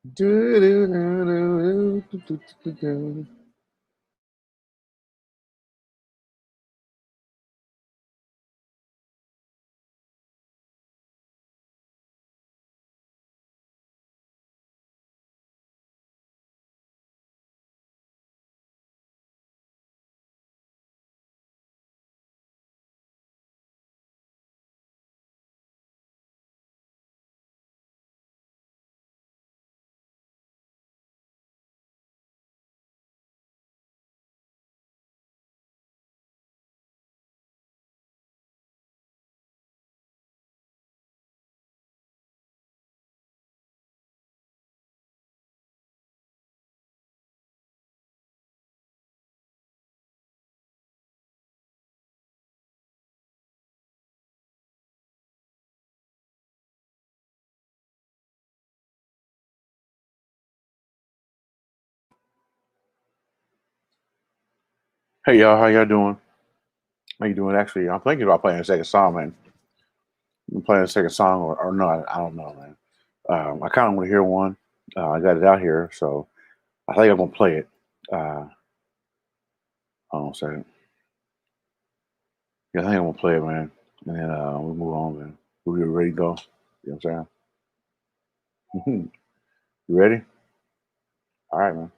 Do-do-do-do-do-do-do-do. Hey y'all, how y'all doing? How you doing? Actually, I'm thinking about playing a second song, man. I'm playing a second song or not? I don't know, man. I kind of want to hear one. I got it out here, so I think I'm gonna play it. Hold on a second. Yeah, I think I'm gonna play it, man. And then we move on, man. We ready to go? You know what I'm saying? You ready? All right, man.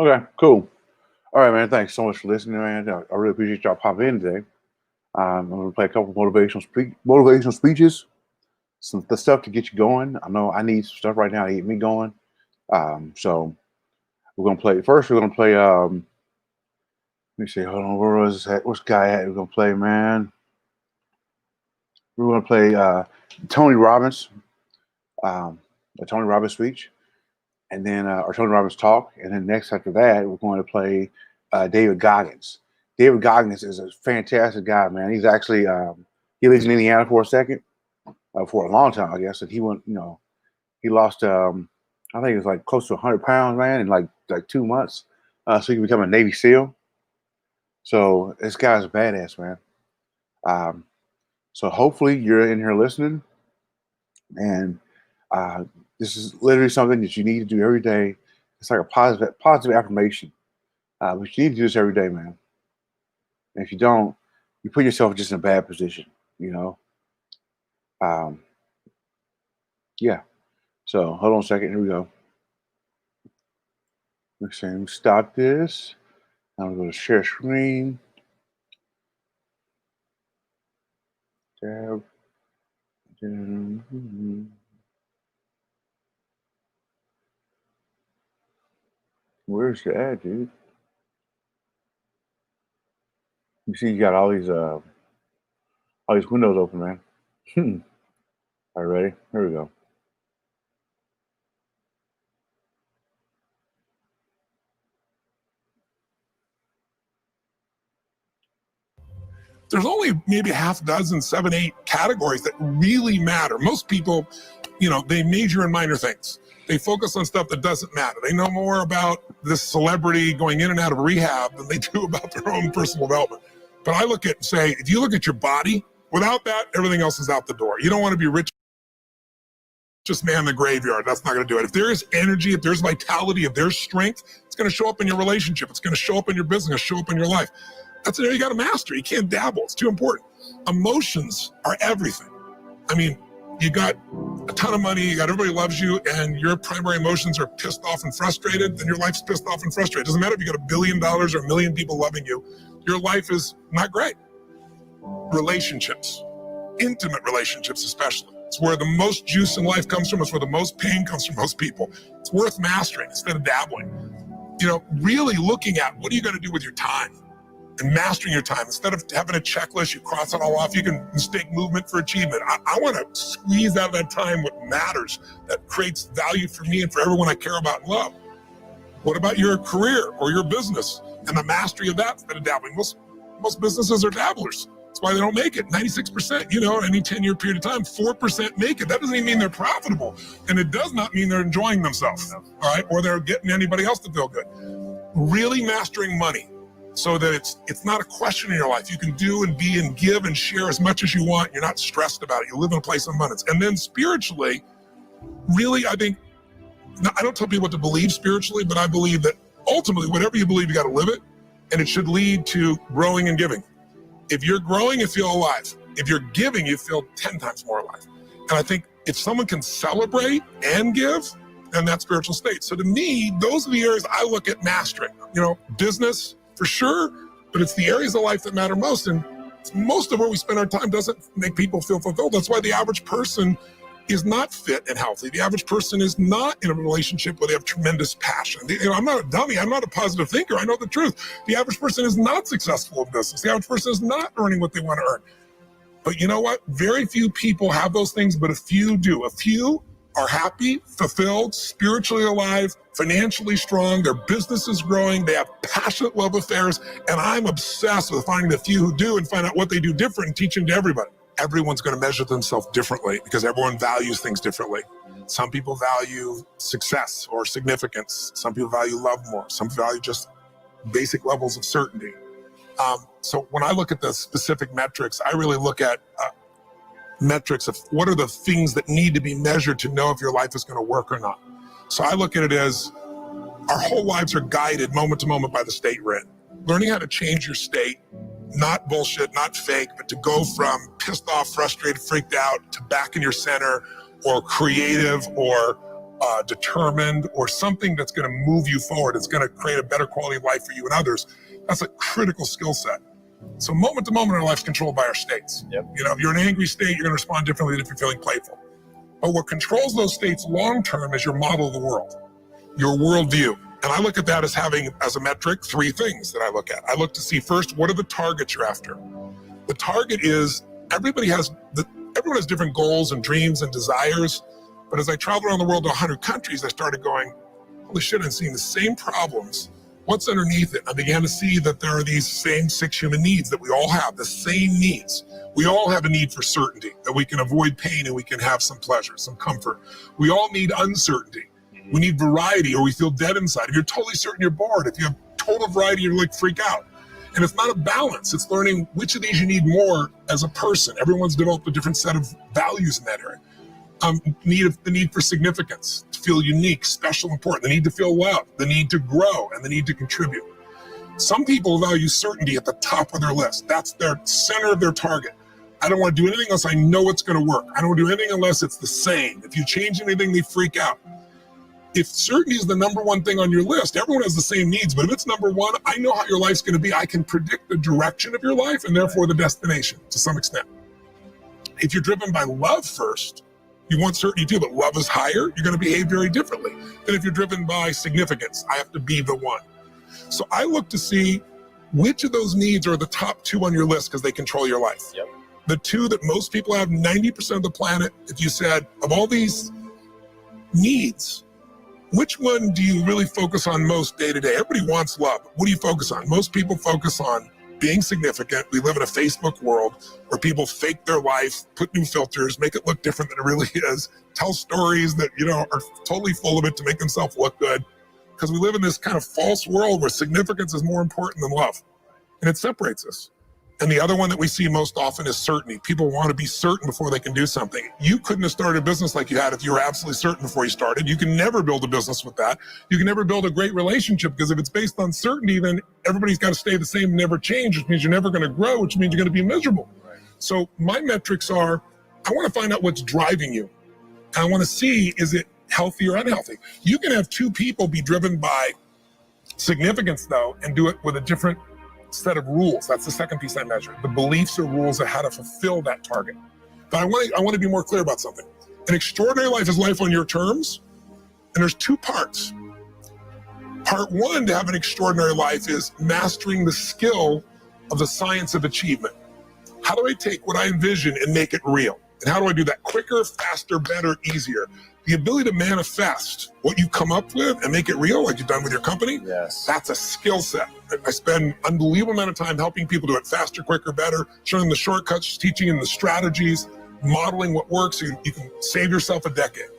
Okay, cool. All right, man. Thanks so much for listening, man. I really appreciate y'all popping in today. I'm going to play a couple motivational speeches, some the stuff to get you going. I know I need some stuff right now to get me going. So we're gonna play first. We're gonna play. Let me see. Hold on. Where was that? What's guy at? We're gonna play, man. We're gonna play Tony Robbins, a Tony Robbins speech, and then or Tony Robbins talk, and then next after that, we're going to play David Goggins. David Goggins is a fantastic guy, man. He's actually he lives in Indiana for a second, for a long time, I guess. And he went, he lost, I think it was like close to 100 pounds, man, in like 2 months, so he could become a Navy SEAL. So this guy's a badass, man. So hopefully you're in here listening, and this is literally something that you need to do every day. It's like a positive affirmation, but you need to do this every day, man. And if you don't, you put yourself just in a bad position, you know. Yeah. So hold on a second. Here we go. Let's see. Let me stop this. I'm going to share screen. Tab. Where's the ad, dude? You see, you got all these windows open, man. All right, ready? Here we go. There's only maybe half dozen, 7, 8 categories that really matter. Most people, they major in minor things. They focus on stuff that doesn't matter. They know more about this celebrity going in and out of rehab than they do about their own personal development. But I look at, say, if you look at your body, without that, everything else is out the door. You don't want to be rich, just man in the graveyard. That's not going to do it. If there is energy, if there's vitality, if there's strength, it's going to show up in your relationship. It's going to show up in your business, show up in your life. That's an area you got to master. You can't dabble. It's too important. Emotions are everything. I mean, you got a ton of money, you got everybody loves you, and your primary emotions are pissed off and frustrated, then your life's pissed off and frustrated. It doesn't matter if you got $1 billion or 1 million people loving you, your life is not great. Relationships, intimate relationships especially. It's where the most juice in life comes from. It's where the most pain comes from most people. It's worth mastering instead of dabbling. Really looking at what are you going to do with your time? And mastering your time. Instead of having a checklist, you cross it all off. You can mistake movement for achievement. I want to squeeze out of that time what matters, that creates value for me and for everyone I care about and love. What about your career or your business and the mastery of that instead of dabbling? Most businesses are dabblers. That's why they don't make it. 96%, any 10-year period of time, 4% make it. That doesn't even mean they're profitable. And it does not mean they're enjoying themselves, all right? Or they're getting anybody else to feel good. Really mastering money, so that it's not a question in your life. You can do and be and give and share as much as you want. You're not stressed about it. You live in a place of abundance. And then spiritually, really, I think, I don't tell people what to believe spiritually, but I believe that ultimately, whatever you believe, you got to live it. And it should lead to growing and giving. If you're growing, you feel alive. If you're giving, you feel 10 times more alive. And I think if someone can celebrate and give, then that's spiritual state. So to me, those are the areas I look at mastering. Business, for sure, but it's the areas of life that matter most. And most of where we spend our time doesn't make people feel fulfilled. That's why the average person is not fit and healthy. The average person is not in a relationship where they have tremendous passion. I'm not a dummy. I'm not a positive thinker. I know the truth. The average person is not successful in business. The average person is not earning what they want to earn. But you know what? Very few people have those things, but a few do. A few are happy, fulfilled, spiritually alive, financially strong, their business is growing, they have passionate love affairs, and I'm obsessed with finding the few who do and find out what they do different and teach them to everybody. Everyone's going to measure themselves differently because everyone values things differently. Some people value success or significance. Some people value love more. Some value just basic levels of certainty. So when I look at the specific metrics, I really look at metrics of what are the things that need to be measured to know if your life is going to work or not. So I look at it as our whole lives are guided moment to moment by the state we're in. Learning how to change your state, not bullshit, not fake, but to go from pissed off, frustrated, freaked out to back in your center or creative or determined, or something that's going to move you forward. It's going to create a better quality of life for you and others. That's a critical skill set. So moment to moment, our life's controlled by our states. Yep. You know, if you're in an angry state, you're going to respond differently than if you're feeling playful. But what controls those states long term is your model of the world, your worldview. And I look at that as having, as a metric, 3 things that I look at. I look to see first, what are the targets you're after? The target is, everyone has different goals and dreams and desires. But as I traveled around the world to 100 countries, I started going, holy shit, I'm seeing the same problems. What's underneath it? I began to see that there are these same 6 human needs that we all have, the same needs. We all have a need for certainty, that we can avoid pain and we can have some pleasure, some comfort. We all need uncertainty. We need variety, or we feel dead inside. If you're totally certain, you're bored. If you have total variety, you're like freak out. And it's not a balance. It's learning which of these you need more as a person. Everyone's developed a different set of values in that area. The need for significance, to feel unique, special, important, the need to feel loved, the need to grow, and the need to contribute. Some people value certainty at the top of their list. That's their center of their target. I don't want to do anything unless I know it's going to work. I don't want to do anything unless it's the same. If you change anything, they freak out. If certainty is the number one thing on your list, everyone has the same needs, but if it's number one, I know how your life's going to be. I can predict the direction of your life and therefore the destination to some extent. If you're driven by love first, you want certainty too, but love is higher, you're going to behave very differently than if you're driven by significance. I have to be the one. So I look to see which of those needs are the top 2 on your list because they control your life. Yep. The 2 that most people have, 90% of the planet, if you said, of all these needs, which one do you really focus on most day to day? Everybody wants love. What do you focus on? Most people focus on being significant. We live in a Facebook world where people fake their life, put new filters, make it look different than it really is, tell stories that, are totally full of it to make themselves look good. Because we live in this kind of false world where significance is more important than love. And it separates us. And the other one that we see most often is certainty. People want to be certain before they can do something. You couldn't have started a business like you had if you were absolutely certain before you started. You can never build a business with that. You can never build a great relationship, because if it's based on certainty, then everybody's got to stay the same and never change, which means you're never going to grow, which means you're going to be miserable. Right. So my metrics are, I want to find out what's driving you. And I want to see, is it healthy or unhealthy? You can have 2 people be driven by significance, though, and do it with a different set of rules. That's the second piece I measure. The beliefs or rules of how to fulfill that target. But I want to be more clear about something. An extraordinary life is life on your terms, and there's 2 parts. Part 1 to have an extraordinary life is mastering the skill of the science of achievement. How do I take what I envision and make it real? And how do I do that quicker, faster, better, easier? The ability to manifest what you come up with and make it real, like you've done with your company, yes, that's a skill set. I spend an unbelievable amount of time helping people do it faster, quicker, better, showing them the shortcuts, teaching them the strategies, modeling what works, so you can save yourself a decade.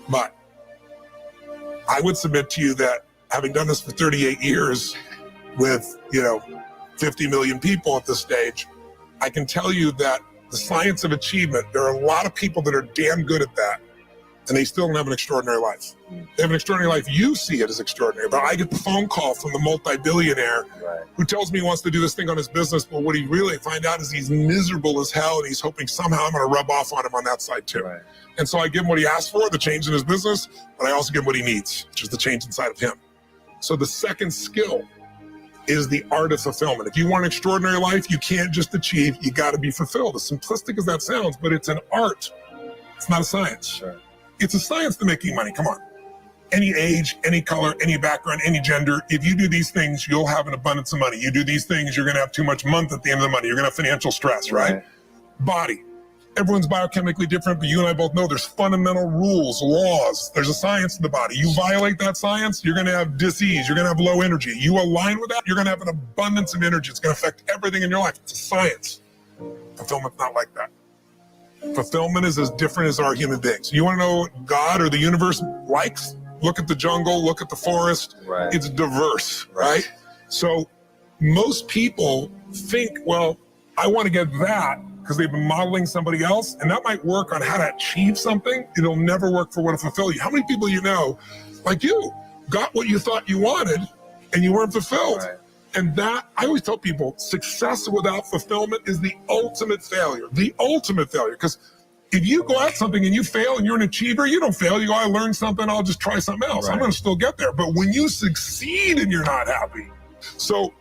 But I would submit to you that, having done this for 38 years with 50 million people at this stage, I can tell you that the science of achievement, there are a lot of people that are damn good at that, and they still don't have an extraordinary life. They have an extraordinary life. You see it as extraordinary, but I get the phone call from the multi-billionaire who tells me he wants to do this thing on his business, but what he really find out is he's miserable as hell, and he's hoping somehow I'm going to rub off on him on that side too. Right. And so I give him what he asked for, the change in his business, but I also give him what he needs, which is the change inside of him. So the second skill is the art of fulfillment. If you want an extraordinary life, you can't just achieve, you got to be fulfilled. As simplistic as that sounds, but it's an art. It's not a science. Sure. It's a science to making money. Come on. Any age, any color, any background, any gender, if you do these things, you'll have an abundance of money. You do these things, you're going to have too much month at the end of the money. You're going to have financial stress, right? Body. Everyone's biochemically different, but you and I both know there's fundamental rules, laws. There's a science to the body. You violate that science, you're going to have disease. You're going to have low energy. You align with that, you're going to have an abundance of energy. It's going to affect everything in your life. It's a science. Fulfillment's not like that. Fulfillment is as different as our human beings. You want to know what God or the universe likes? Look at the jungle, look at the forest. Right. It's diverse, right? So most people think, well, I want to get that because they've been modeling somebody else, and that might work on how to achieve something. It'll never work for what to fulfill you. How many people you know, like you, got what you thought you wanted and you weren't fulfilled? Right. And that, I always tell people, success without fulfillment is the ultimate failure. The ultimate failure, because If you go at something and you fail and you're an achiever, you don't fail. You go, I learned something, I'll just try something else. Right. I'm going to still get there. But when you succeed and you're not happy. So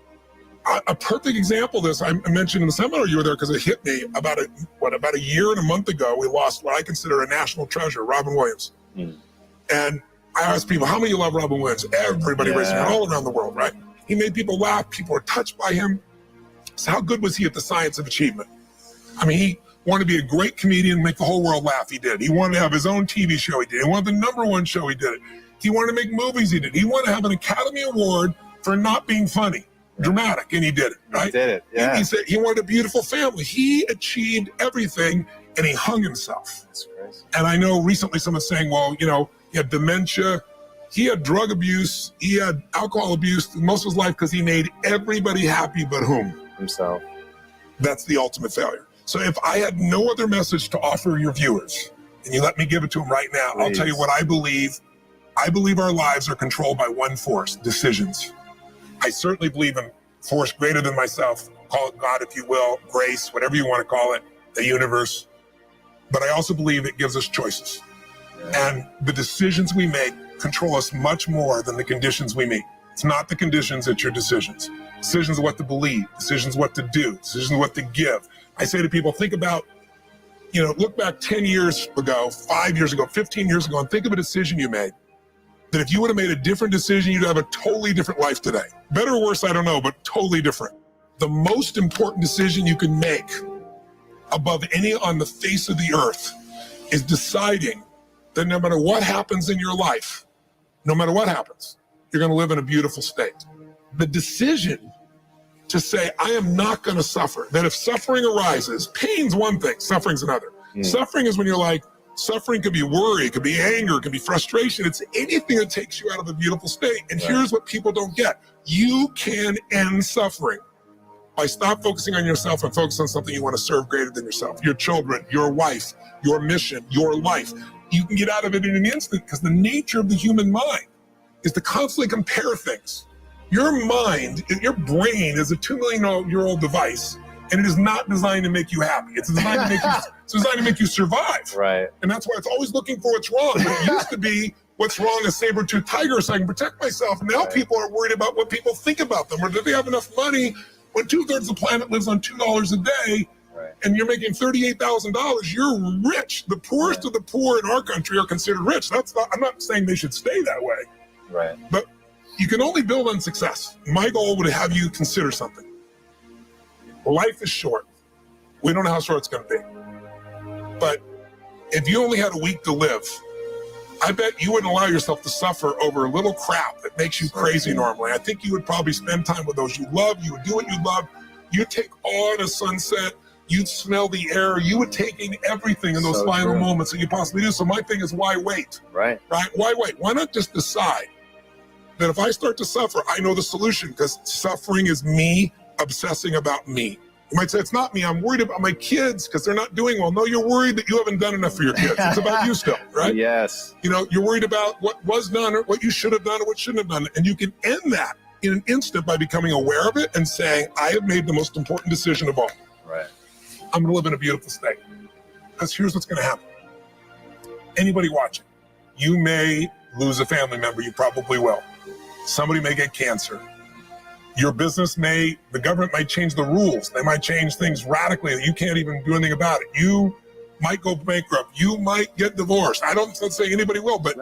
a perfect example of this, I mentioned in the seminar you were there because it hit me about a year and a month ago, we lost what I consider a national treasure, Robin Williams. And I asked people, how many of you love Robin Williams? Everybody raised their hand all around the world, right? He made people laugh. People were touched by him. So how good was he at the science of achievement? I mean, he wanted to be a great comedian, make the whole world laugh. He did. He wanted to have his own TV show. He did. He wanted the #1 show. He did it. He wanted to make movies. He did. He wanted to have an Academy Award for not being funny, dramatic, and he did it. Right? He did it. Yeah. He said he wanted a beautiful family. He achieved everything, and he hung himself. That's crazy. And I know recently someone's saying, well, you know, he had dementia, he had drug abuse, he had alcohol abuse most of his life because he made everybody happy but whom? Himself. That's the ultimate failure. So if I had no other message to offer your viewers, and you let me give it to them right now, I'll tell you what I believe. I believe our lives are controlled by one force, decisions. I certainly believe in force greater than myself, call it God if you will, grace, whatever you want to call it, the universe. But I also believe it gives us choices. And the decisions we make control us much more than the conditions we meet. It's not the conditions, it's your decisions. Decisions of what to believe, decisions what to do, decisions what to give. I say to people, think about, you know, look back 10 years ago, 5 years ago, 15 years ago, and think of a decision you made. That if you would have made a different decision, you'd have a totally different life today. Better or worse, I don't know, but totally different. The most important decision you can make above any on the face of the earth is deciding that no matter what happens in your life, no matter what happens, you're going to live in a beautiful state. The decision to say, I am not going to suffer, that if suffering arises, pain's one thing, suffering's another. Suffering is when you're like, suffering could be worry, it could be anger, it could be frustration. It's anything that takes you out of a beautiful state. And here's what people don't get. You can end suffering by stop focusing on yourself and focus on something you want to serve greater than yourself. Your children, your wife, your mission, your life. You can get out of it in an instant because the nature of the human mind is to constantly compare things. Your mind, your brain is a 2 million year old device, and it is not designed to make you happy. It's designed to make you, it's designed to make you survive. Right. And that's why it's always looking for what's wrong. But it used to be what's wrong a saber-toothed tiger so I can protect myself. Now people are worried about what people think about them, or do they have enough money when 2/3 of the planet lives on $2 a day. And you're making $38,000, you're rich. The poorest of the poor in our country are considered rich. That's not, I'm not saying they should stay that way. Right. But you can only build on success. My goal would have you consider something. Life is short. We don't know how short it's going to be. But if you only had a week to live, I bet you wouldn't allow yourself to suffer over a little crap that makes you crazy normally. I think you would probably spend time with those you love. You would do what you love. You'd take on a sunset. You'd smell the air. You would take in everything in those final moments that you possibly do. So my thing is, why wait? Right? Why wait? Why not just decide that if I start to suffer, I know the solution, because suffering is me obsessing about me. You might say, it's not me. I'm worried about my kids because they're not doing well. No, you're worried that you haven't done enough for your kids. It's about you still, right? Yes. You know, you're worried about what was done or what you should have done or what shouldn't have done. And you can end that in an instant by becoming aware of it and saying, I have made the most important decision of all. Right. I'm going to live in a beautiful state. Because here's what's going to happen. Anybody watching, you may lose a family member. You probably will. Somebody may get cancer. Your business may, the government might change the rules. They might change things radically that you can't even do anything about it. You might go bankrupt. You might get divorced. I don't say anybody will, but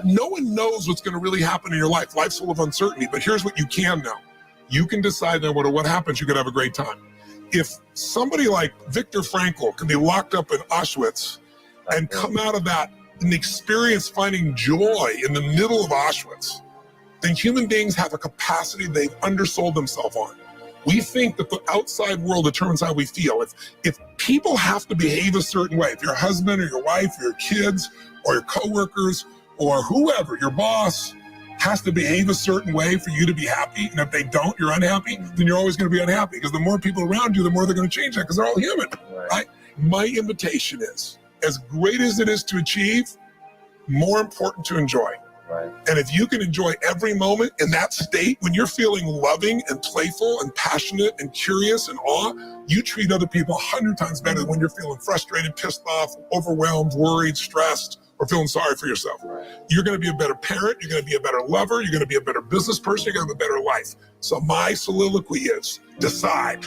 no one knows what's going to really happen in your life. Life's full of uncertainty, but here's what you can know. You can decide that no matter what happens, you could have a great time. If somebody like Viktor Frankl can be locked up in Auschwitz and come out of that and experience finding joy in the middle of Auschwitz, then human beings have a capacity they've undersold themselves on. We think that the outside world determines how we feel. If people have to behave a certain way, if your husband or your wife or your kids or your coworkers or whoever, your boss, has to behave a certain way for you to be happy, and if they don't, you're unhappy, then you're always going to be unhappy, because the more people around you, the more they're going to change that, because they're all human, right? My invitation is, as great as it is to achieve, more important to enjoy. Right. And if you can enjoy every moment in that state, when you're feeling loving and playful and passionate and curious and awe, you treat other people 100 times better than when you're feeling frustrated, pissed off, overwhelmed, worried, stressed, or feeling sorry for yourself. Right. You're going to be a better parent. You're going to be a better lover. You're going to be a better business person. You're going to have a better life. So my soliloquy is decide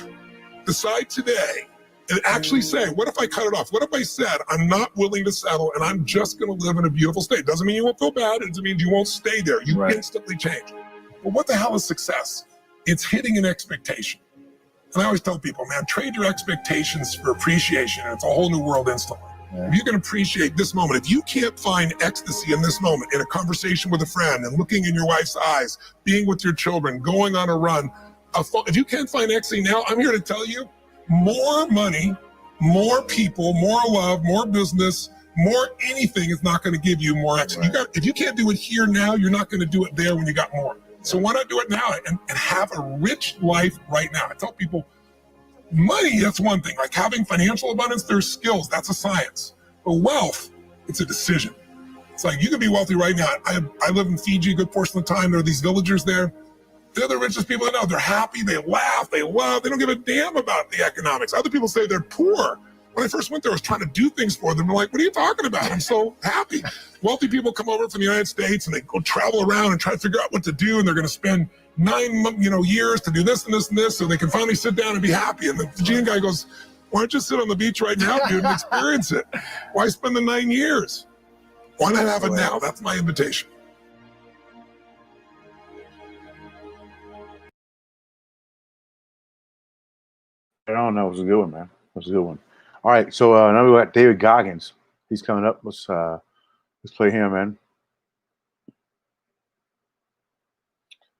today. And actually say, what if I cut it off? What if I said, I'm not willing to settle and I'm just going to live in a beautiful state? Doesn't mean you won't feel bad. It doesn't mean you won't stay there. You instantly change. Well, what the hell is success? It's hitting an expectation. And I always tell people, man, trade your expectations for appreciation. And it's a whole new world instantly. Yeah. If you can appreciate this moment, if you can't find ecstasy in this moment, in a conversation with a friend and looking in your wife's eyes, being with your children, going on a run, if you can't find ecstasy now, I'm here to tell you, more money, more people, more love, more business, more anything is not going to give you more ecstasy. Right. If you can't do it here now, you're not going to do it there when you got more. So why not do it now and have a rich life right now? I tell people, money, that's one thing. Like having financial abundance, there's skills. That's a science. But wealth, it's a decision. It's like you can be wealthy right now. I live in Fiji a good portion of the time. There are these villagers there. They're the richest people I know. They're happy. They laugh. They love. They don't give a damn about the economics. Other people say they're poor. When I first went there, I was trying to do things for them. I'm like, what are you talking about? I'm so happy. Wealthy people come over from the United States and they go travel around and try to figure out what to do. And they're going to spend 9 years to do this and this and this so they can finally sit down and be happy. And the Fijian guy goes, why don't you sit on the beach right now, dude, and experience it? Why spend the 9 years? Why not have it now? That's my invitation. I don't know. It was a good one, man. It was a good one. All right, so now we got David Goggins. He's coming up. Let's play him, man.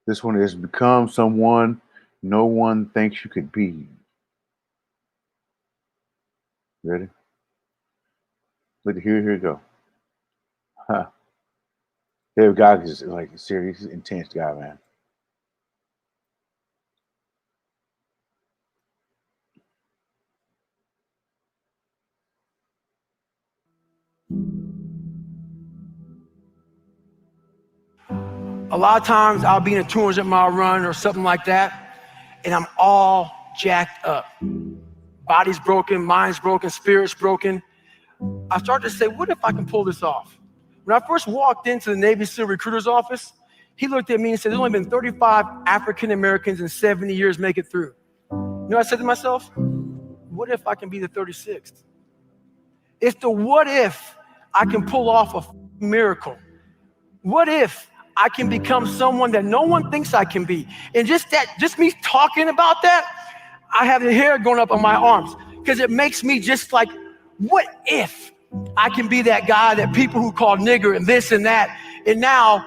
This one is Become Someone No One Thinks You Could Be. Ready? Here you go. Huh. David Goggins is like a serious, intense guy, man. A lot of times I'll be in a 200-mile run or something like that, and I'm all jacked up. Body's broken, mind's broken, spirit's broken. I start to say, what if I can pull this off? When I first walked into the Navy SEAL recruiter's office, he looked at me and said, there's only been 35 African Americans in 70 years make it through. You know what I said to myself? What if I can be the 36th? It's the what if I can pull off a miracle. What if I can become someone that no one thinks I can be? And just me talking about that, I have the hair going up on my arms because it makes me just like, what if I can be that guy that people who call nigger and this and that? And now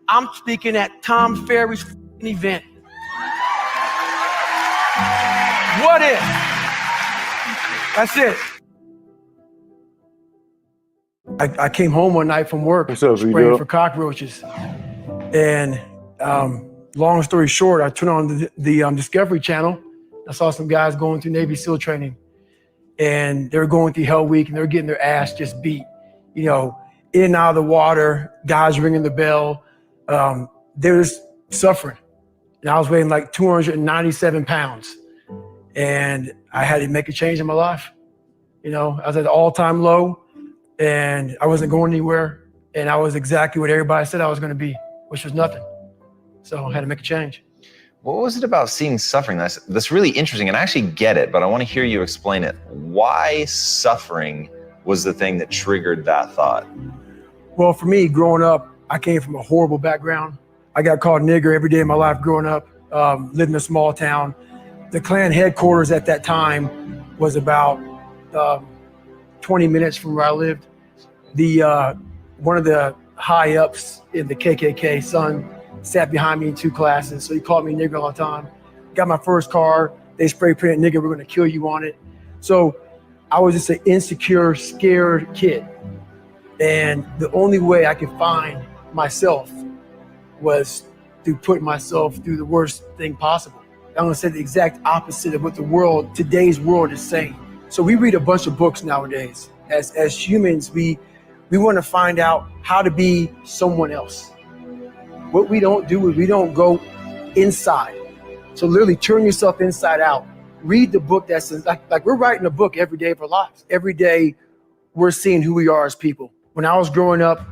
I'm speaking at Tom Ferry's event. What if? That's it. I came home one night from work spraying for cockroaches. And long story short, I turned on the Discovery Channel. I saw some guys going through Navy SEAL training. And they were going through Hell Week and they were getting their ass just beat. You know, in and out of the water, guys ringing the bell. They were just suffering. And I was weighing like 297 pounds. And I had to make a change in my life. You know, I was at an all-time low. And I wasn't going anywhere. And I was exactly what everybody said I was going to be, which was nothing. So I had to make a change. What was it about seeing suffering that's really interesting? And I actually get it, but I want to hear you explain it. Why suffering was the thing that triggered that thought? Well, for me, growing up, I came from a horrible background. I got called nigger every day of my life growing up, lived in a small town. The Klan headquarters at that time was about 20 minutes from where I lived. One of the high ups in the KKK, son, sat behind me in 2 classes. So he called me nigger all the time. Got my first car. They spray painted nigger, we're going to kill you on it. So I was just an insecure, scared kid. And the only way I could find myself was to put myself through the worst thing possible. I'm going to say the exact opposite of what today's world is saying. So we read a bunch of books nowadays. As humans, we We want to find out how to be someone else. What we don't do is we don't go inside. So literally turn yourself inside out. Read the book that's like we're writing a book every day of our lives. Every day we're seeing who we are as people. When I was growing up,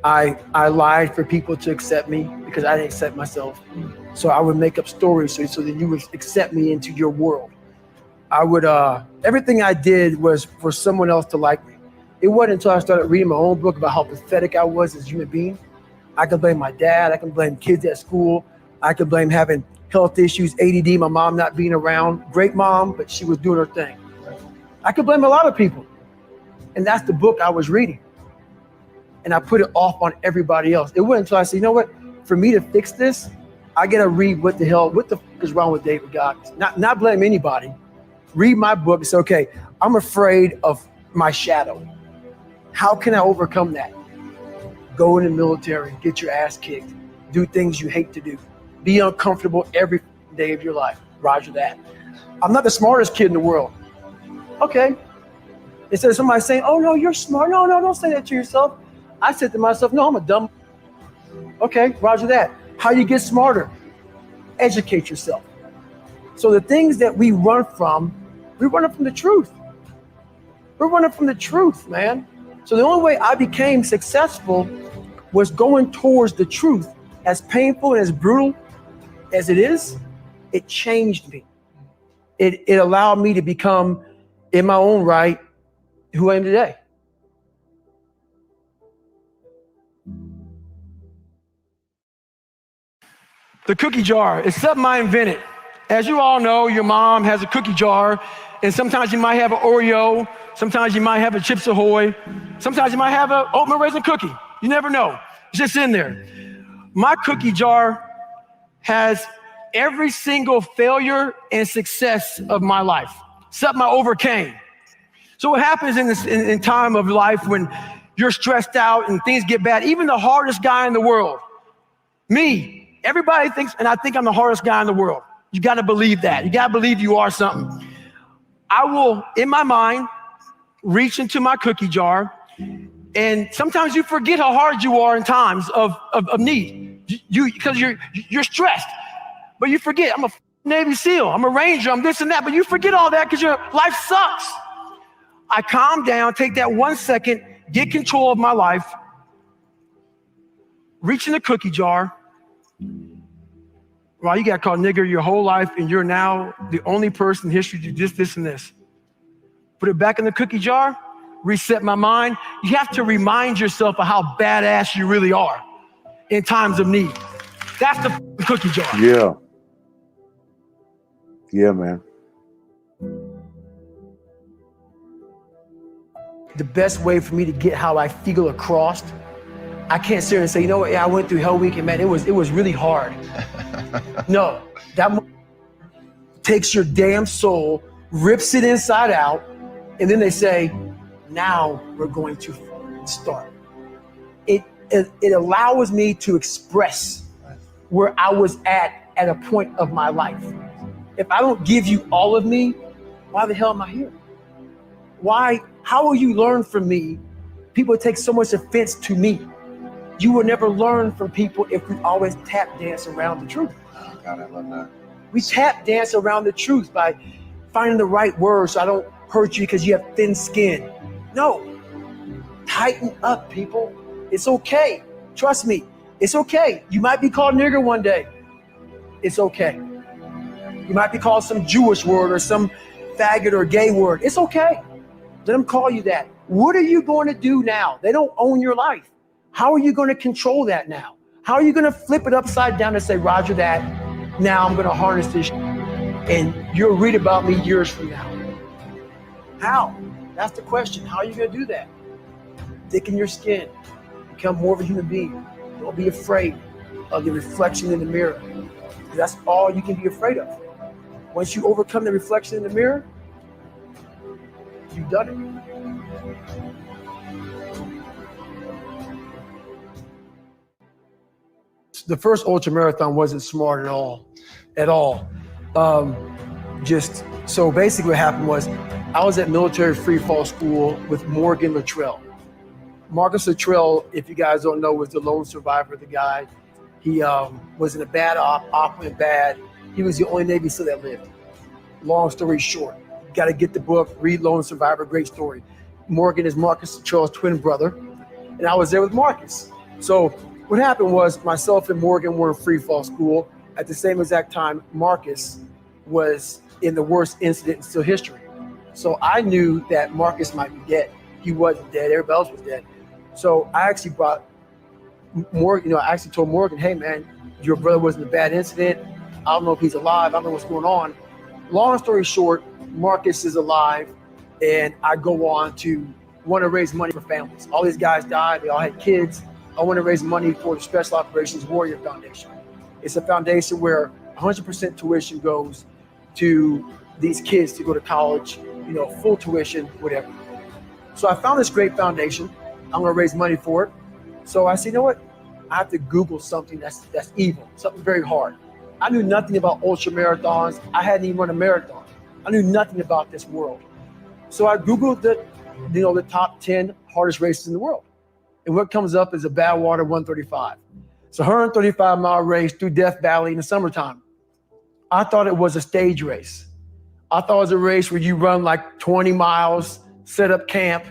I lied for people to accept me because I didn't accept myself. So I would make up stories so that you would accept me into your world. I would, everything I did was for someone else to like me. It wasn't until I started reading my own book about how pathetic I was as a human being. I could blame my dad. I can blame kids at school. I could blame having health issues, ADD, my mom not being around. Great mom, but she was doing her thing. I could blame a lot of people. And that's the book I was reading. And I put it off on everybody else. It wasn't until I said, you know what? For me to fix this, I got to read what the fuck is wrong with David Goggins. Not blame anybody. Read my book and say, okay, I'm afraid of my shadow. How can I overcome that? Go in the military, get your ass kicked, do things you hate to do. Be uncomfortable every day of your life. Roger that. I'm not the smartest kid in the world. Okay. Instead of somebody saying, oh no, you're smart. No, don't say that to yourself. I said to myself, no, I'm a dumb. Okay, roger that. How you get smarter? Educate yourself. So the things that we run from the truth. We're running from the truth, man. So the only way I became successful was going towards the truth. As painful and as brutal as it is, it changed me. It allowed me to become, in my own right, who I am today. The cookie jar is something I invented. As you all know, your mom has a cookie jar, and sometimes you might have an Oreo, sometimes you might have a Chips Ahoy, sometimes you might have an oatmeal raisin cookie. You never know. It's just in there. My cookie jar has every single failure and success of my life, something I overcame. So what happens in time of life when you're stressed out and things get bad, even the hardest guy in the world, me, everybody thinks, and I think I'm the hardest guy in the world. You got to believe that. You got to believe you are something. I will, in my mind, reach into my cookie jar, and sometimes you forget how hard you are in times of need. Because you're stressed, but you forget. I'm a Navy SEAL. I'm a Ranger. I'm this and that, but you forget all that because your life sucks. I calm down, take that 1 second, get control of my life, reach in the cookie jar. Well, you got called nigger your whole life, and you're now the only person in history to do this, and this. Put it back in the cookie jar, reset my mind. You have to remind yourself of how badass you really are in times of need. That's the cookie jar. Yeah. Yeah, man. The best way for me to get how I feel across, I can't sit here and say, you know what, yeah, I went through Hell Week, and man, it was really hard. No, that takes your damn soul, rips it inside out, and then they say, now we're going to start. It allows me to express where I was at a point of my life. If I don't give you all of me, why the hell am I here? Why? How will you learn from me? People take so much offense to me. You will never learn from people if we always tap dance around the truth. Oh, God, I love that. We tap dance around the truth by finding the right words so I don't hurt you because you have thin skin. No, tighten up, people. It's okay. Trust me, it's okay. You might be called nigger one day. It's okay. You might be called some Jewish word or some faggot or gay word. It's okay. Let them call you that. What are you going to do now? They don't own your life. How are you going to control that now? How are you going to flip it upside down and say, Roger that, now I'm going to harness this and you'll read about me years from now? How? That's the question. How are you going to do that? Thicken your skin. Become more of a human being. Don't be afraid of the reflection in the mirror. That's all you can be afraid of. Once you overcome the reflection in the mirror, you've done it. The first ultra marathon wasn't smart at all. Just so basically what happened was I was at military free fall school with Morgan Luttrell. Marcus Luttrell, if you guys don't know, was the lone survivor. The guy, he was in a bad op went bad. He was the only Navy SEAL that lived. Long story short, you got to get the book, read Lone Survivor, great story. Morgan is Marcus Luttrell's twin brother, and I was there with Marcus. So what happened was myself and Morgan were in free fall school. At the same exact time, Marcus was in the worst incident in SEAL history. So I knew that Marcus might be dead. He wasn't dead, everybody else was dead. So I actually brought Morgan, I actually told Morgan, hey man, your brother was in a bad incident. I don't know if he's alive, I don't know what's going on. Long story short, Marcus is alive, and I go on to want to raise money for families. All these guys died, they all had kids. I want to raise money for the Special Operations Warrior Foundation. It's a foundation where 100% tuition goes to these kids to go to college, full tuition, whatever. So I found this great foundation. I'm going to raise money for it. So I said, you know what? I have to Google something that's evil, something very hard. I knew nothing about ultra marathons. I hadn't even run a marathon. I knew nothing about this world. So I Googled the top 10 hardest races in the world. And what comes up is a Badwater 135. It's a 135-mile race through Death Valley in the summertime. I thought it was a stage race. I thought it was a race where you run like 20 miles, set up camp,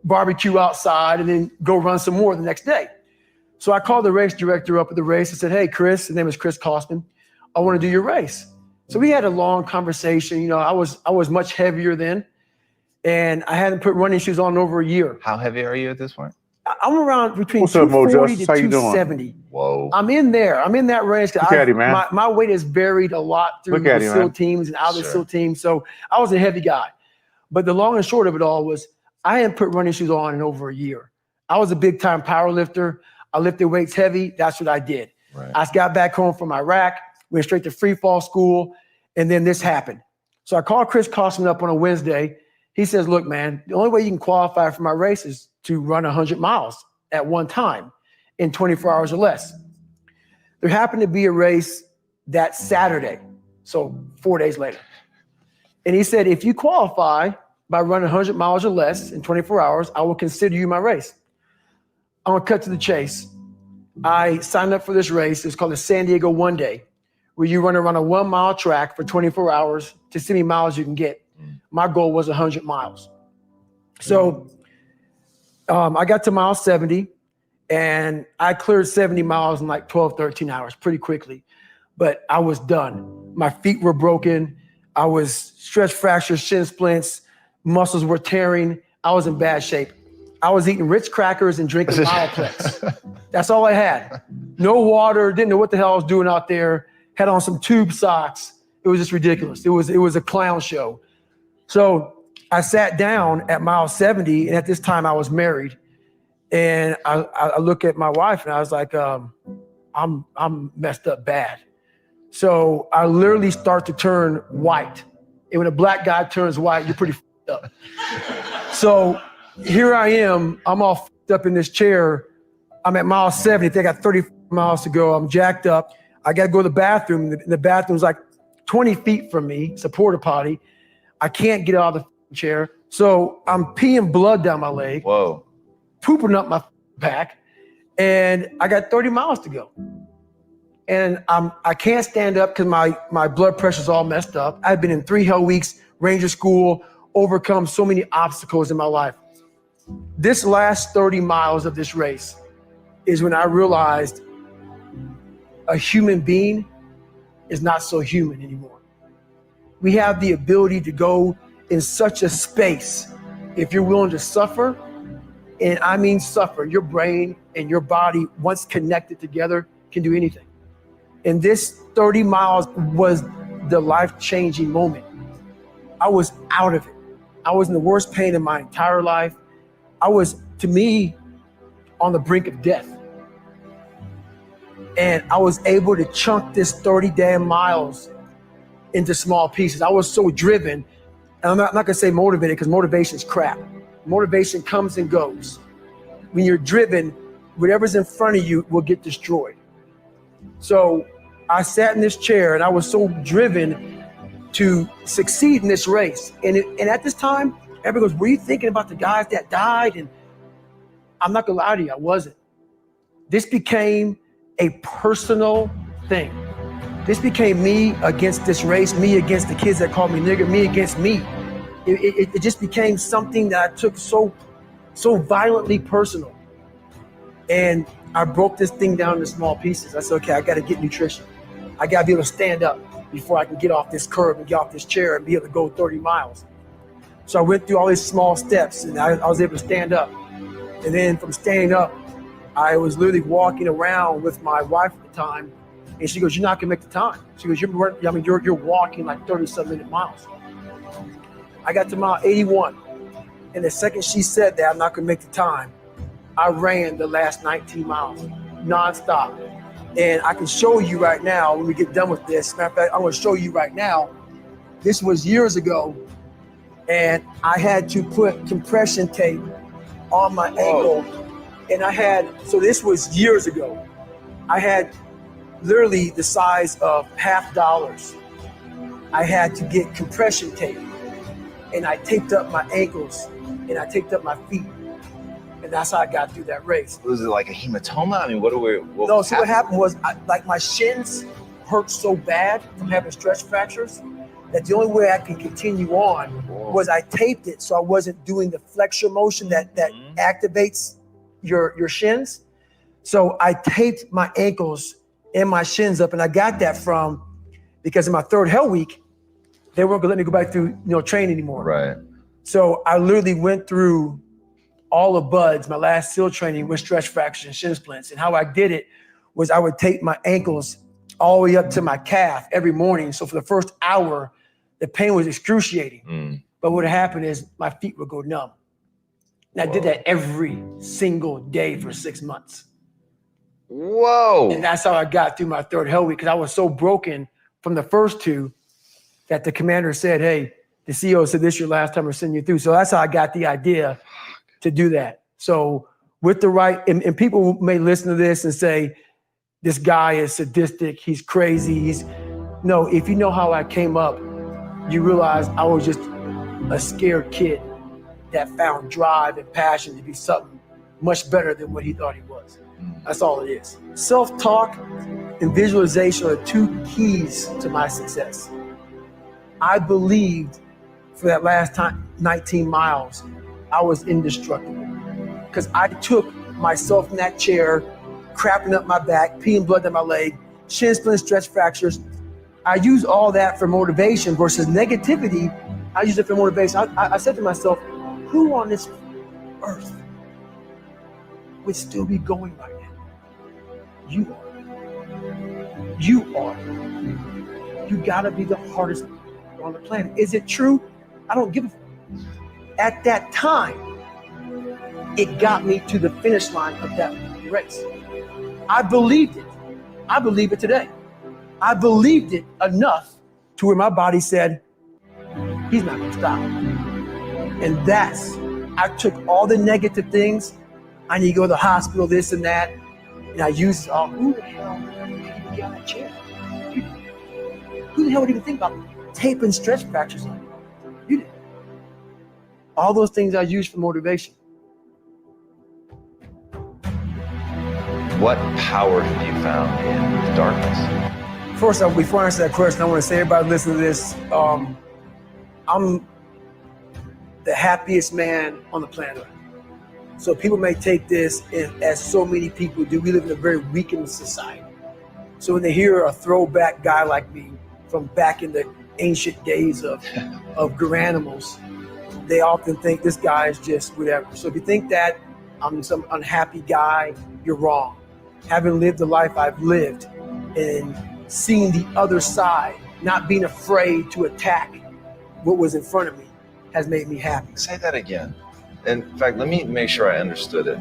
barbecue outside, and then go run some more the next day. So I called the race director up at the race and said, hey, Chris, his name is Chris Kosman, I want to do your race. So we had a long conversation. I was much heavier then, and I hadn't put running shoes on in over a year. How heavy are you at this point? I'm around between What's up, Mo 240 Justice? to How you doing? 270. Whoa. I'm in there. I'm in that range. Look at him, man. My weight has varied a lot through Look at the him, SEAL man. teams and out of the Sure. SEAL teams. So I was a heavy guy. But the long and short of it all was I hadn't put running shoes on in over a year. I was a big time power lifter. I lifted weights heavy. That's what I did. Right. I got back home from Iraq, went straight to free fall school, and then this happened. So I called Chris Kosman up on a Wednesday. He says, look, man, the only way you can qualify for my race is to run 100 miles at one time in 24 hours or less. There happened to be a race that Saturday, so 4 days later. And he said, if you qualify by running 100 miles or less in 24 hours, I will consider you my race. I'm gonna cut to the chase. I signed up for this race. It's called the San Diego One Day, where you run around a 1 mile track for 24 hours to see how many miles you can get. My goal was 100 miles. So I got to mile 70, and I cleared 70 miles in like 12, 13 hours pretty quickly. But I was done. My feet were broken. I was stress fractures, shin splints, muscles were tearing. I was in bad shape. I was eating Ritz crackers and drinking Mileplex. That's all I had. No water, didn't know what the hell I was doing out there. Had on some tube socks. It was just ridiculous. It was a clown show. So I sat down at mile 70, and at this time I was married. And I look at my wife and I was like, I'm messed up bad. So I literally start to turn white. And when a black guy turns white, you're pretty f***ed up. So here I am, I'm all f***ed up in this chair. I'm at mile 70, I think I got 30 miles to go. I'm jacked up. I got to go to the bathroom. The bathroom's like 20 feet from me. It's a porta potty. I can't get out of the chair. So I'm peeing blood down my leg, Whoa. pooping up my back, and I got 30 miles to go. And I can't stand up because my blood pressure's all messed up. I've been in 3 hell weeks, Ranger School, overcome so many obstacles in my life. This last 30 miles of this race is when I realized a human being is not so human anymore. We have the ability to go in such a space if you're willing to suffer, and I mean suffer. Your brain and your body, once connected together, can do anything. And this 30 miles was the life-changing moment. I was out of it. I was in the worst pain in my entire life. I was, to me, on the brink of death. And I was able to chunk this 30 damn miles into small pieces. I was so driven, and I'm not gonna say motivated because motivation is crap. Motivation comes and goes. When you're driven, whatever's in front of you will get destroyed. So I sat in this chair and I was so driven to succeed in this race. And at this time, everybody goes, were you thinking about the guys that died? And I'm not gonna lie to you, I wasn't. This became a personal thing. This became me against this race, me against the kids that called me nigger, me against me. It just became something that I took so violently personal. And I broke this thing down into small pieces. I said, okay, I gotta get nutrition. I gotta be able to stand up before I can get off this curb and get off this chair and be able to go 30 miles. So I went through all these small steps and I was able to stand up. And then from standing up, I was literally walking around with my wife at the time. And she goes, you're not gonna make the time. She goes, you're walking like 30-some-minute miles. I got to mile 81. And the second she said that I'm not gonna make the time, I ran the last 19 miles nonstop. And I can show you right now when we get done with this. Matter of fact, I'm gonna show you right now. This was years ago. And I had to put compression tape on my ankle. And so this was years ago. I had literally the size of $50. I had to get compression tape. And I taped up my ankles and I taped up my feet. And that's how I got through that race. Was it like a hematoma? I mean, what happened was my shins hurt so bad from having stretch fractures that the only way I could continue on was I taped it so I wasn't doing the flexure motion that activates your shins. So I taped my ankles and my shins up, and I got that from because in my third hell week, they weren't gonna let me go back through train anymore. Right. So I literally went through all of BUD/S, my last SEAL training with stretch fractures and shin splints. And how I did it was I would tape my ankles all the way up to my calf every morning. So for the first hour, the pain was excruciating. But what happened is my feet would go numb. And I did that every single day for 6 months. Whoa. And that's how I got through my third hell week, because I was so broken from the first two that the commander said, hey, the CEO said, this is your last time we're sending you through. So that's how I got the idea to do that. So with the right, and people may listen to this and say, this guy is sadistic, he's crazy, no, if you know how I came up, you realize I was just a scared kid that found drive and passion to be something much better than what he thought he was. That's all it is. Self-talk and visualization are two keys to my success. I believed for that last 19 miles, I was indestructible because I took myself in that chair, crapping up my back, peeing blood down my leg, shin splints, stretch fractures. I use all that for motivation versus negativity. I use it for motivation. I said to myself, who on this earth would still be going right now? You are. You are. You gotta be the hardest on the planet. Is it true? I don't give a At that time, it got me to the finish line of that race. I believed it. I believe it today. I believed it enough to where my body said, he's not gonna stop. And I took all the negative things. I need to go to the hospital, this and that. And I used, who the hell can be on that chair? Who the hell would even think about taping stretch fractures on you? You did. All those things I used for motivation. What power have you found in the darkness? First off, before I answer that question, I want to say, everybody listening to this, I'm the happiest man on the planet. So people may take this as so many people do. We live in a very weakened society. So when they hear a throwback guy like me from back in the ancient days of Garanimals, they often think this guy is just whatever. So if you think that I'm some unhappy guy, you're wrong. Having lived the life I've lived and seeing the other side, not being afraid to attack what was in front of me, has made me happy. Say that again. In fact, let me make sure I understood it.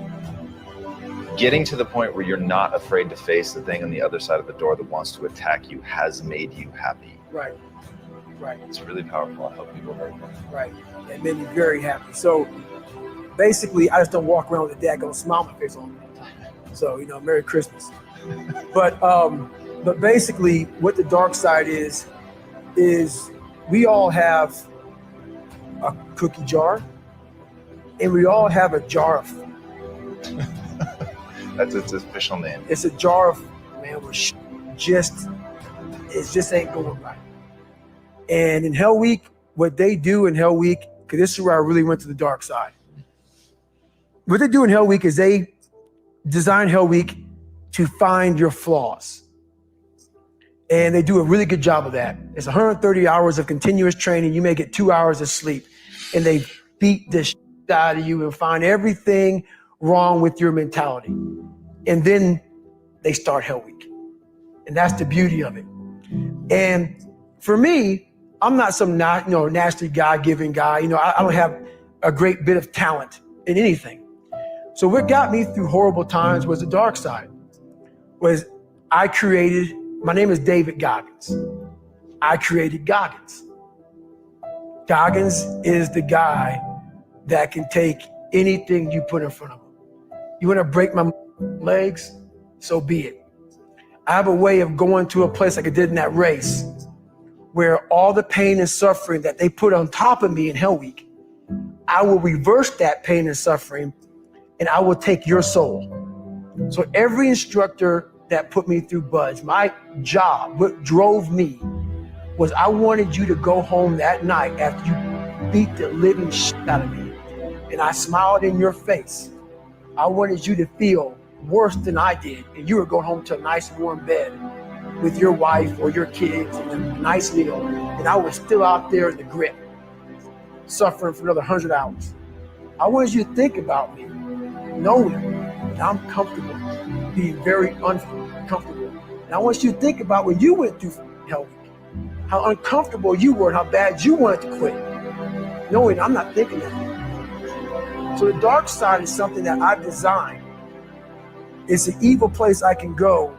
Getting to the point where you're not afraid to face the thing on the other side of the door that wants to attack you has made you happy. Right. It's really powerful. I hope people heard that. Right. It made me very happy. So basically, I just don't walk around with a daggone smile on my face all the time. So, Merry Christmas. But basically, what the dark side is we all have a cookie jar, and we all have a jar of food. That's its official name. It's a jar of, man, where it just ain't going right. And in Hell Week, what they do in Hell Week, because this is where I really went to the dark side. What they do in Hell Week is they design Hell Week to find your flaws. And they do a really good job of that. It's 130 hours of continuous training. You may get 2 hours of sleep. And they beat the shit out of you and find everything wrong with your mentality. And then they start Hell Week. And that's the beauty of it. And for me, I'm not some nasty God-given guy. I don't have a great bit of talent in anything. So what got me through horrible times was the dark side. My name is David Goggins. I created Goggins. Goggins is the guy that can take anything you put in front of him. You want to break my legs? So be it. I have a way of going to a place like I did in that race where all the pain and suffering that they put on top of me in Hell Week, I will reverse that pain and suffering and I will take your soul. So every instructor that put me through BUD/S, my job, what drove me was I wanted you to go home that night after you beat the living shit out of me and I smiled in your face. I wanted you to feel worse than I did and you were going home to a nice warm bed with your wife or your kids and a nice meal, and I was still out there in the grip, suffering for another 100 hours. I wanted you to think about me, knowing that I'm comfortable being very uncomfortable. And I want you to think about when you went through Hell Week, how uncomfortable you were and how bad you wanted to quit, knowing I'm not thinking that. So the dark side is something that I've designed. It's an evil place I can go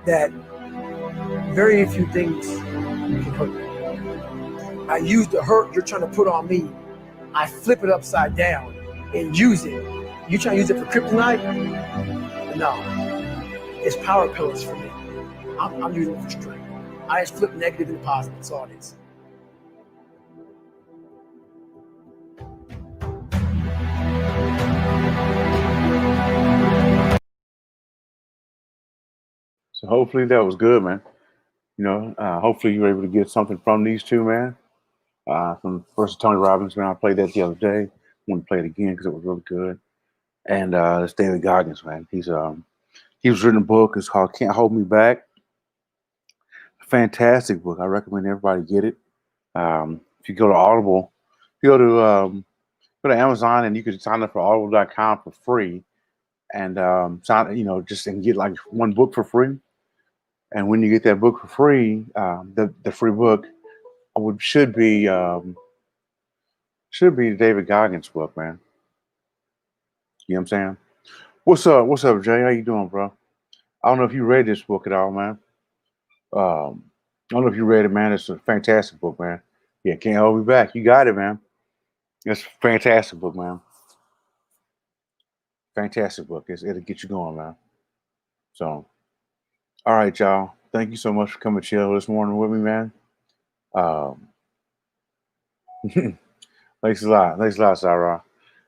that very few things can hurt me. I use the hurt you're trying to put on me. I flip it upside down and use it. You trying to use it for kryptonite? No. It's power pillars for me. I'm using it for strength. I just flip negative and positive. That's all it is. So hopefully that was good, man. Hopefully you were able to get something from these two, man. From versus Tony Robbins, man. I played that the other day. Want to play it again because it was really good. And it's David Goggins, man. He's written a book. It's called Can't Hold Me Back. Fantastic book. I recommend everybody get it. If you go to Audible, go to Amazon and you can sign up for audible.com for free and and get like one book for free. And when you get that book for free, the free book should be the David Goggins book, man. You know what I'm saying? What's up, Jay? How you doing, bro? I don't know if you read this book at all, man. I don't know if you read it, man. It's a fantastic book, man. Yeah, Can't Hold Me Back. You got it, man. It's a fantastic book, man. Fantastic book. It'll get you going, man. So, all right, y'all. Thank you so much for coming chill this morning with me, man. Thanks a lot, Sarah.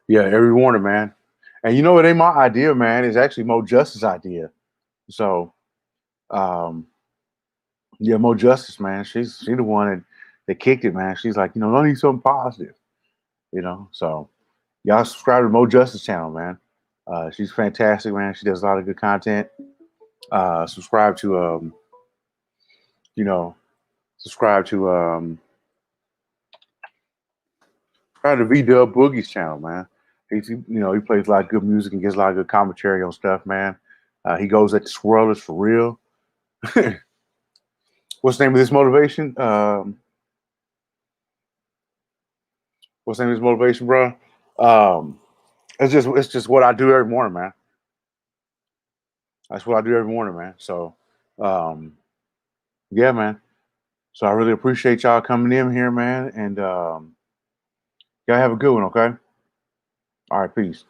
Yeah, every morning, man. And it ain't my idea, man. It's actually Mo Justice's idea. So, yeah, Mo Justice, man. She's the one that kicked it, man. She's like, I need something positive. So y'all subscribe to Mo Justice channel, man. She's fantastic, man. She does a lot of good content. Subscribe to V-Dub Boogie's channel, man. He plays a lot of good music and gets a lot of good commentary on stuff, man. He goes at the swirlers for real. What's the name of this motivation? What's the name of this motivation, bro? It's just what I do every morning, man. That's what I do every morning, man. So, yeah, man. So I really appreciate y'all coming in here, man. And y'all have a good one, okay? All right, peace.